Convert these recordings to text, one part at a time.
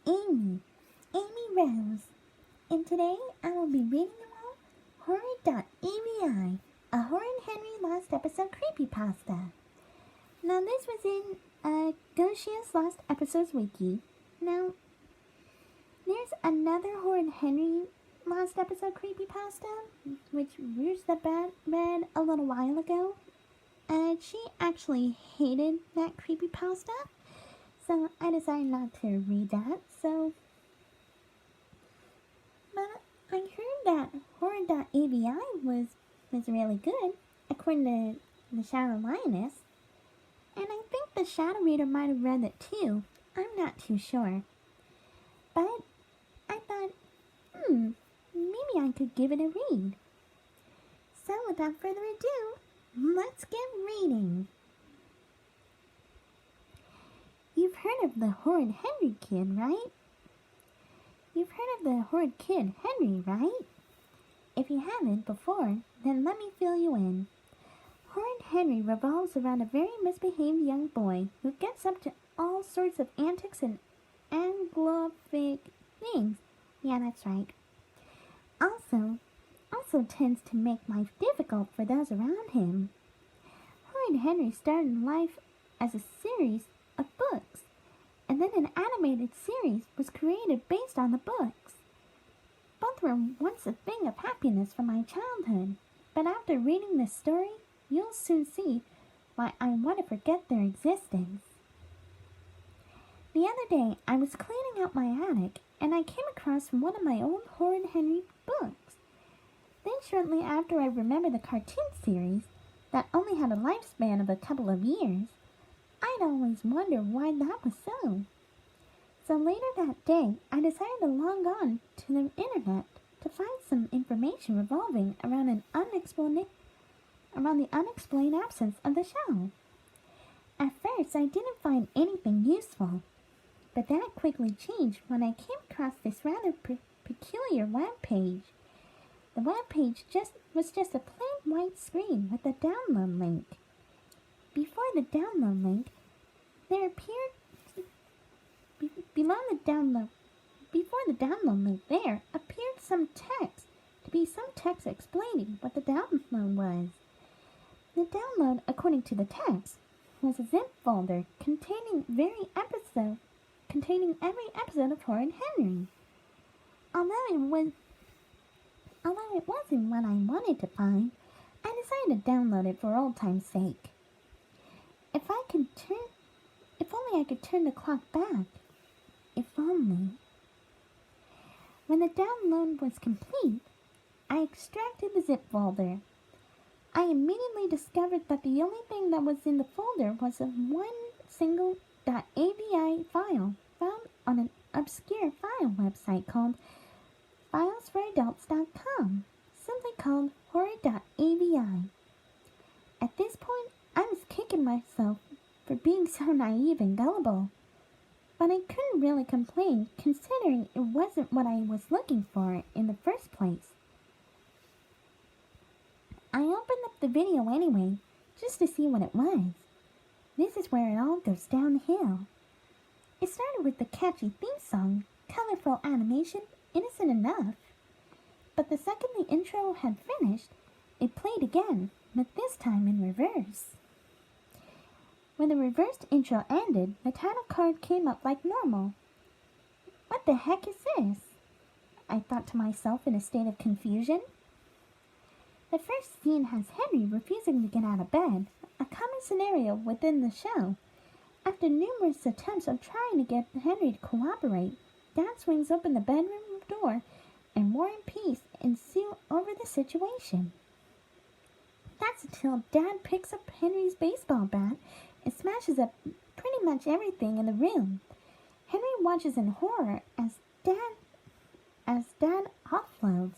Amy Rose, and today I will be reading aloud Horrid.avi, a Horrid Henry Lost episode creepypasta. Now this was in Geoshea's Lost Episodes wiki. Now, there's another Horrid Henry Lost episode creepypasta, which Rouge the Bat read a little while ago, and she actually hated that creepypasta. So I decided not to read that. But I heard that Horrid.avi was really good, according to the Shadow Lioness. And I think the Shadow Reader might have read it too. I'm not too sure. But I thought, maybe I could give it a read. So without further ado, let's get reading. You've heard of the Horrid Henry kid, right? You've heard of the horrid kid, Henry, right? If you haven't before, then let me fill you in. Horrid Henry revolves around a very misbehaved young boy who gets up to all sorts of antics and anglophilic things. Yeah, that's right. Also tends to make life difficult for those around him. Horrid Henry started life as a series of books, and then an animated series was created based on the books. Both were once a thing of happiness from my childhood, but after reading this story, you'll soon see why I want to forget their existence. The other day, I was cleaning out my attic, and I came across one of my old Horrid Henry books. Then shortly after, I remembered the cartoon series that only had a lifespan of a couple of years. I'd always wondered why that was so. So later that day, I decided to log on to the internet to find some information revolving around the unexplained absence of the show. At first, I didn't find anything useful, but that quickly changed when I came across this rather peculiar web page. The web page was just a plain white screen with a download link. Before the download link, Before the download link there appeared some text explaining what the download was. The download, according to the text, was a zip folder containing every episode of Horrid Henry. Although it wasn't what I wanted to find, I decided to download it for old time's sake. If only I could turn the clock back. If only. When the download was complete, I extracted the zip folder. I immediately discovered that the only thing that was in the folder was one single .avi file found on an obscure file website called filesforadults.com, simply called Horrid.avi. At this point, I was kicking myself for being so naive and gullible, but I couldn't really complain considering it wasn't what I was looking for in the first place. I opened up the video anyway, just to see what it was. This is where it all goes downhill. It started with the catchy theme song, colorful animation, innocent enough. But the second the intro had finished, it played again, but this time in reverse. When the reversed intro ended, the title card came up like normal. What the heck is this? I thought to myself in a state of confusion. The first scene has Henry refusing to get out of bed, a common scenario within the show. After numerous attempts of trying to get Henry to cooperate, Dad swings open the bedroom door and War and Peace ensue over the situation. That's until Dad picks up Henry's baseball bat and smashes up pretty much everything in the room. Henry watches in horror as Dad offloads.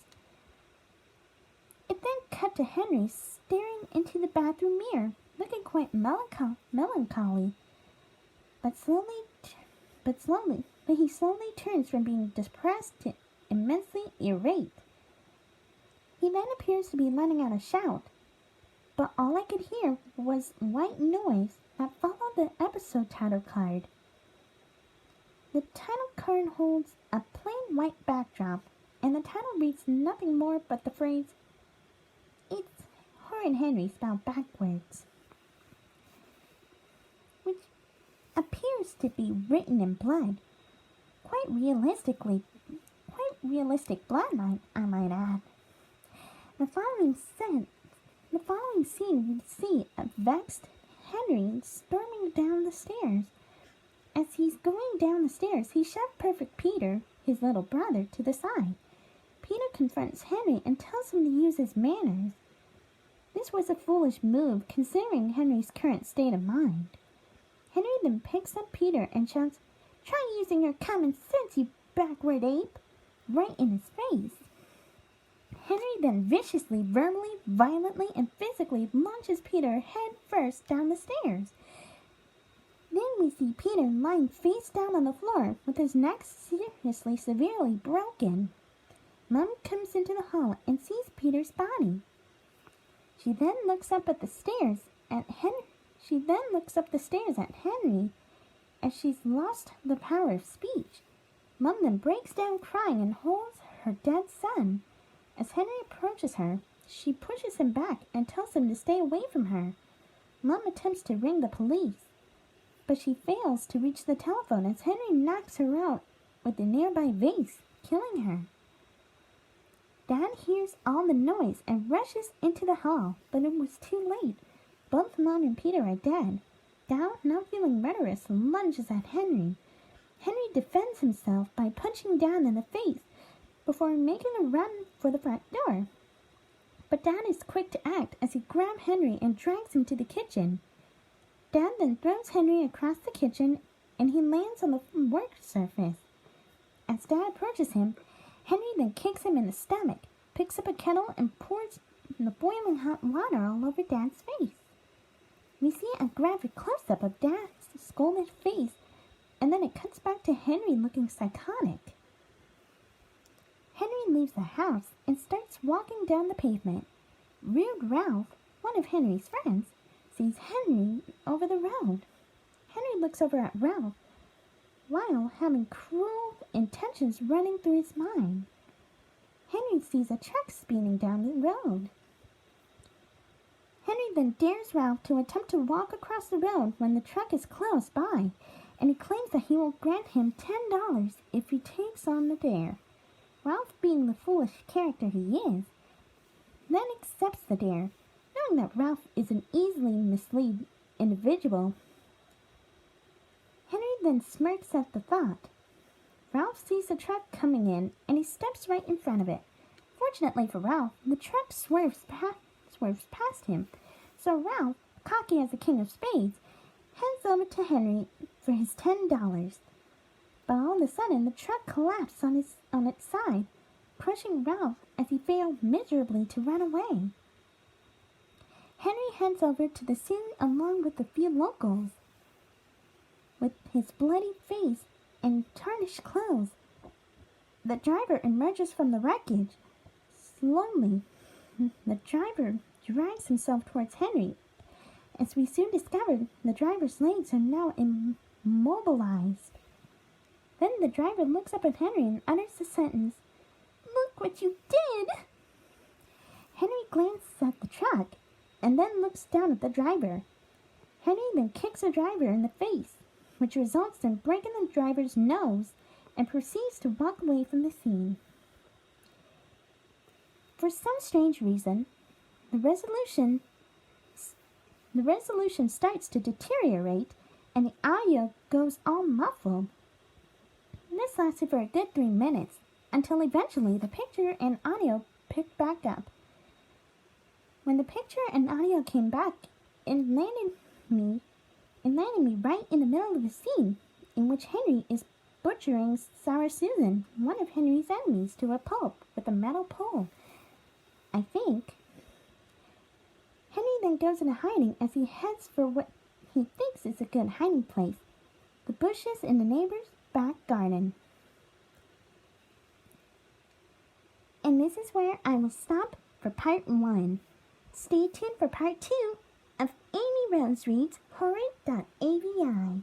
It then cut to Henry staring into the bathroom mirror, looking quite melancholy. But he slowly turns from being depressed to immensely irate. He then appears to be letting out a shout, but all I could hear was white noise that followed the episode title card. The title card holds a plain white backdrop, and the title reads nothing more but the phrase, "It's Horrid Henry spelled backwards," which appears to be written in blood. Quite realistic bloodline, I might add. The following scene we see a vexed Henry storming down the stairs. As he's going down the stairs, he shoved Perfect Peter, his little brother, to the side. Peter confronts Henry and tells him to use his manners. This was a foolish move, considering Henry's current state of mind. Henry then picks up Peter and shouts, "Try using your common sense, you backward ape!" right in his face. Henry then viciously, verbally, violently, and physically launches Peter head first down the stairs. Then we see Peter lying face down on the floor with his neck severely broken. Mom comes into the hall and sees Peter's body. She then looks up the stairs at Henry as she's lost the power of speech. Mom then breaks down crying and holds her dead son. As Henry approaches her, she pushes him back and tells him to stay away from her. Mom attempts to ring the police, but she fails to reach the telephone as Henry knocks her out with a nearby vase, killing her. Dad hears all the noise and rushes into the hall, but it was too late. Both Mom and Peter are dead. Dad, now feeling murderous, lunges at Henry. Henry defends himself by punching Dad in the face before making a run for the front door. But Dad is quick to act as he grabs Henry and drags him to the kitchen. Dad then throws Henry across the kitchen and he lands on the work surface. As Dad approaches him, Henry then kicks him in the stomach, picks up a kettle and pours the boiling hot water all over Dad's face. We see a graphic close-up of Dad's scalded face, and then it cuts back to Henry looking psychotic. Henry leaves the house and starts walking down the pavement. Rude Ralph, one of Henry's friends, sees Henry over the road. Henry looks over at Ralph while having cruel intentions running through his mind. Henry sees a truck speeding down the road. Henry then dares Ralph to attempt to walk across the road when the truck is close by, and he claims that he will grant him $10 if he takes on the dare. Ralph, being the foolish character he is, then accepts the dare, knowing that Ralph is an easily misled individual. Henry then smirks at the thought. Ralph sees the truck coming in, and he steps right in front of it. Fortunately for Ralph, the truck swerves past him, so Ralph, cocky as the king of spades, heads over to Henry for his $10. But all of a sudden, the truck collapsed on its side, crushing Ralph as he failed miserably to run away. Henry heads over to the scene along with a few locals. With his bloody face and tarnished clothes, the driver emerges from the wreckage. Slowly, the driver drags himself towards Henry. As we soon discover, the driver's legs are now immobilized. Then the driver looks up at Henry and utters the sentence, "Look what you did!" Henry glances at the truck and then looks down at the driver. Henry then kicks the driver in the face, which results in breaking the driver's nose, and proceeds to walk away from the scene. For some strange reason, the resolution starts to deteriorate and the audio goes all muffled. This lasted for a good 3 minutes, until eventually the picture and audio picked back up. When the picture and audio came back, it landed me right in the middle of the scene in which Henry is butchering Sour Susan, one of Henry's enemies, to a pulp with a metal pole. I think. Henry then goes into hiding as he heads for what he thinks is a good hiding place, the bushes in the neighbor's back garden. And this is where I will stop for part 1. Stay tuned for part 2 of Amy Rose Reads Horrid.avi.